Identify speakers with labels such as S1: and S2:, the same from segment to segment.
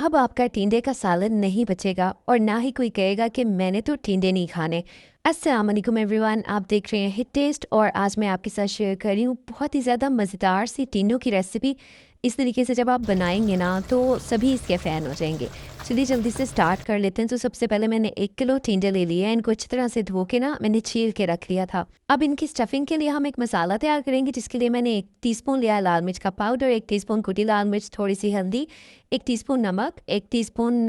S1: अब आपका टिंडे का सालन नहीं बचेगा और ना ही कोई कहेगा कि मैंने तो टिंडे नहीं खाने। अस्सलाम वालेकुम एवरीवन, आप देख रहे हैं हिट टेस्ट और आज मैं आपके साथ शेयर कर रही हूँ बहुत ही ज़्यादा मज़ेदार सी टिंडों की रेसिपी। इस तरीके से जब आप बनाएंगे ना तो सभी इसके फ़ैन हो जाएंगे। चलिए जल्दी से स्टार्ट कर लेते हैं। तो सबसे पहले मैंने 1 किलो टिंडे ले लिए हैं। इनको अच्छी तरह से धो के ना मैंने छील के रख लिया था। अब इनकी स्टफिंग के लिए हम एक मसाला तैयार करेंगे, जिसके लिए मैंने 1 टीस्पून लिया है लाल मिर्च का पाउडर, 1 टीस्पून कुटी लाल मिर्च, थोड़ी सी हल्दी, 1 टीस्पून नमक, 1 टीस्पून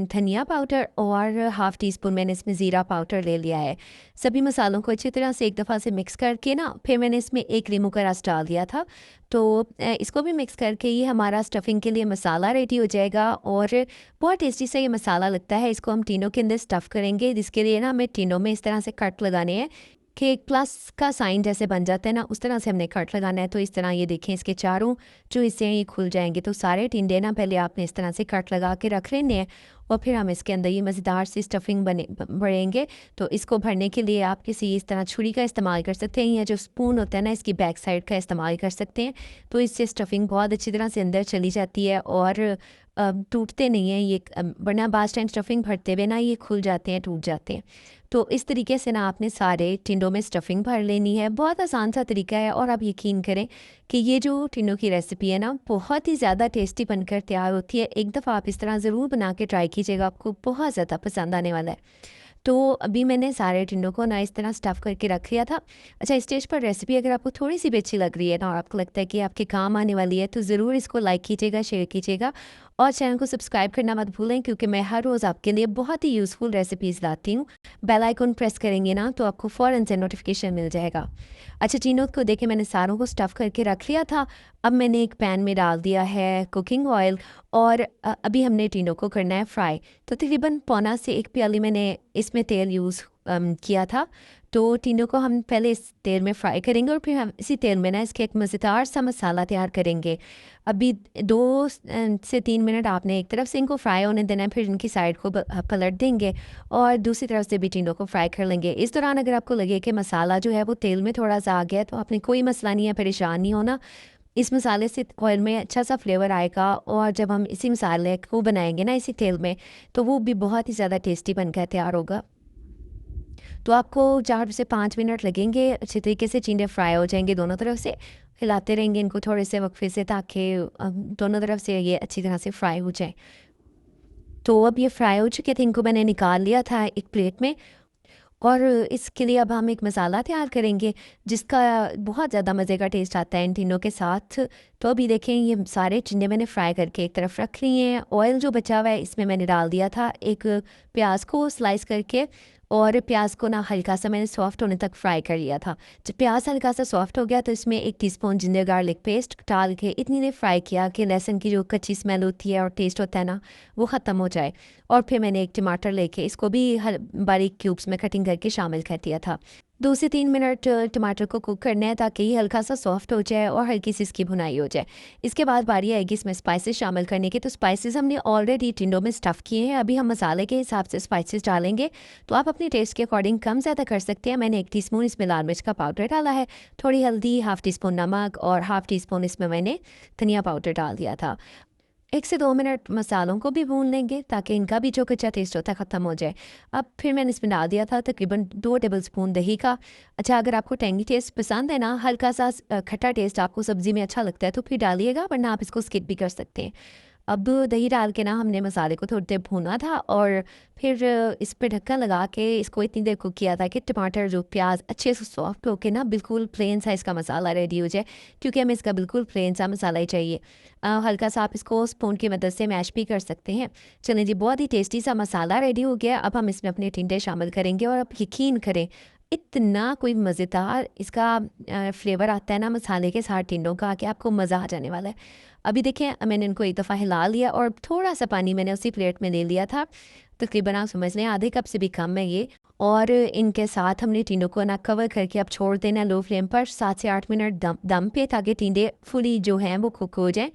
S1: धनिया पाउडर और हाफ़ टी स्पून मैंने इसमें ज़ीरा पाउडर ले लिया है। सभी मसालों को अच्छी तरह से एक दफ़ा से मिक्स करके ना फिर मैंने इसमें 1 लीमू का रस डाल दिया था। तो इसको भी मिक्स करके ये हमारा स्टफिंग के लिए मसाला रेडी हो जाएगा और बहुत टेस्टी सा ये मसाला लगता है। इसको हम टिनों के अंदर स्टफ़ करेंगे, जिसके लिए ना हमें टिनों में इस तरह से कट लगाने हैं कि एक प्लस का साइन जैसे बन जाता है ना, उस तरह से हमने कट लगाना है। तो इस तरह ये देखें, इसके चारों जो हिस्से हैं ये खुल जाएंगे। तो सारे टिंडे ना पहले आपने इस तरह से कट लगा के रख लेने हैं और फिर हम इसके अंदर ये मज़ेदार सी स्टफिंग भरेंगे। तो इसको भरने के लिए आप किसी इस तरह छुरी का इस्तेमाल कर सकते हैं या जो स्पून होता है ना, इसकी बैक साइड का इस्तेमाल कर सकते हैं। तो इससे स्टफिंग बहुत अच्छी तरह से अंदर चली जाती है और टूटते नहीं हैं ये, वरना बास टाइम स्टफिंग भरते हुए ना ये खुल जाते हैं, टूट जाते हैं। तो इस तरीके से ना आपने सारे टिंडों में स्टफिंग भर लेनी है। बहुत आसान सा तरीका है और आप यकीन करें कि ये जो टिंडों की रेसिपी है ना बहुत ही ज़्यादा टेस्टी बनकर तैयार होती है। एक दफ़ा आप इस तरह ज़रूर बना के ट्राई कीजिएगा, आपको बहुत ज़्यादा पसंद आने वाला है। तो अभी मैंने सारे टिंडों को ना इस तरह स्टफ़ करके रख लिया था। अच्छा, इस स्टेज पर रेसिपी अगर आपको थोड़ी सी भी अच्छी लग रही है ना और आपको लगता है कि आपके काम आने वाली है, तो ज़रूर इसको लाइक कीजिएगा, शेयर कीजिएगा और चैनल को सब्सक्राइब करना मत भूलें, क्योंकि मैं हर रोज़ आपके लिए बहुत ही यूज़फुल रेसिपीज़ लाती हूँ। बेल आइकन प्रेस करेंगे ना तो आपको फ़ौरन से नोटिफिकेशन मिल जाएगा। अच्छा, टिंडों को देखें मैंने सारों को स्टफ़ करके रख लिया था। अब मैंने एक पैन में डाल दिया है कुकिंग ऑयल और अभी हमने टिंडों को करना है फ्राई। तो तकरीबन पौना से 1 प्याली मैंने इसमें तेल यूज़ किया था। तो टिंडों को हम पहले इस तेल में फ्राई करेंगे और फिर हम इसी तेल में ना इसके एक मज़ेदार सा मसाला तैयार करेंगे। अभी 2 से 3 मिनट आपने एक तरफ से इनको फ्राई होने देना है, फिर इनकी साइड को पलट देंगे और दूसरी तरफ से भी टिंडों को फ्राई कर लेंगे। इस दौरान अगर आपको लगे कि मसाला जो है वो तेल में थोड़ा सा आ गया है, तो आपने कोई मसला नहीं है, परेशान नहीं होना। इस मसाले से ऑयल में अच्छा सा फ्लेवर आएगा और जब हम इसी मसाले को बनाएंगे ना इसी तेल में, तो वो भी बहुत ही ज़्यादा टेस्टी बनकर तैयार होगा। तो आपको 4 से 5 मिनट लगेंगे, अच्छे तरीके से टिंडे फ्राई हो जाएंगे दोनों तरफ से। हिलाते रहेंगे इनको थोड़े से वक्फे से, ताकि दोनों तरफ से ये अच्छी तरह से फ्राई हो जाए। तो अब ये फ्राई हो चुके थे, इनको मैंने निकाल लिया था एक प्लेट में और इसके लिए अब हम एक मसाला तैयार करेंगे, जिसका बहुत ज़्यादा मज़े का टेस्ट आता है इन तीनों के साथ। तो अभी देखें, ये सारे टिंडे मैंने फ्राई करके एक तरफ रख लिए हैं। ऑयल जो बचा हुआ है इसमें मैंने डाल दिया था एक प्याज को स्लाइस करके और प्याज को ना हल्का सा मैंने सॉफ्ट होने तक फ्राई कर लिया था। जब प्याज हल्का सा सॉफ्ट हो गया तो इसमें 1 टीस्पून जिंजर गार्लिक पेस्ट डाल के इतनी देर फ्राई किया कि लहसुन की जो कच्ची स्मेल होती है और टेस्ट होता है ना वो ख़त्म हो जाए। और फिर मैंने एक टमाटर लेके इसको भी बारीक क्यूब्स में कटिंग करके शामिल कर दिया था। 2 से 3 मिनट टमाटर को कुक करना है, ताकि ये हल्का सा सॉफ्ट हो जाए और हल्की सी इसकी भुनाई हो जाए। इसके बाद बारी आएगी इसमें स्पाइसेस शामिल करने की। तो स्पाइसेस हमने ऑलरेडी टिंडों में स्टफ़ किए हैं, अभी हम मसाले के हिसाब से स्पाइसेस डालेंगे। तो आप अपने टेस्ट के अकॉर्डिंग कम ज़्यादा कर सकते हैं। मैंने 1 टीस्पून इसमें लाल मिर्च का पाउडर डाला है, थोड़ी हल्दी, हाफ़ टीस्पून नमक और हाफ़ टीस्पून इसमें मैंने धनिया पाउडर डाल दिया था। 1 से 2 मिनट मसालों को भी भून लेंगे, ताकि इनका भी जो कच्चा टेस्ट होता है ख़त्म हो जाए। अब फिर मैंने इसमें डाल दिया था तकरीबन 2 टेबल स्पून दही का। अच्छा, अगर आपको टेंगी टेस्ट पसंद है ना, हल्का सा खट्टा टेस्ट आपको सब्ज़ी में अच्छा लगता है, तो फिर डालिएगा, वरना आप इसको स्किप भी कर सकते हैं। अब दही डाल के ना हमने मसाले को थोड़ी देर भूना था और फिर इस पे ढक्कन लगा के इसको इतनी देर कुक किया था कि टमाटर जो प्याज अच्छे से सॉफ्ट होके ना बिल्कुल प्लेन सा इसका मसाला रेडी हो जाए, क्योंकि हमें इसका बिल्कुल प्लेन सा मसाला ही चाहिए। हल्का सा आप इसको स्पून की मदद से मैश भी कर सकते हैं। चलें जी, बहुत ही टेस्टी सा मसाला रेडी हो गया। अब हम इसमें अपने टिंडे शामिल करेंगे और आप यकीन करें, इतना कोई मज़ेदार इसका फ्लेवर आता है ना मसाले के साथ टिंडों का, कि आपको मज़ा आ जाने वाला है। अभी देखें, मैंने इनको एक दफ़ा हिला लिया और थोड़ा सा पानी मैंने उसी प्लेट में ले लिया था। तकरीबन आप समझ लें आधे कप से भी कम है ये। और इनके साथ हमने टिंडों को ना कवर करके अब छोड़ देना लो फ्लेम पर 7 से 8 मिनट दम पे, ताकि टिंडे फुली जो हैं वो कुक हो जाएँ।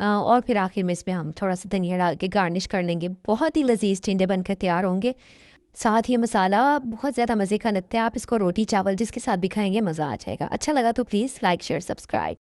S1: और फिर आखिर में इसमें हम थोड़ा सा धनिया डाल के गार्निश कर लेंगे। बहुत ही लजीज टिंडे बनकर तैयार होंगे। साथ ही मसाला बहुत ज़्यादा मज़े का लगता है। आप इसको रोटी चावल जिसके साथ भी खाएंगे मज़ा आ जाएगा। अच्छा लगा तो प्लीज़ लाइक शेयर सब्सक्राइब।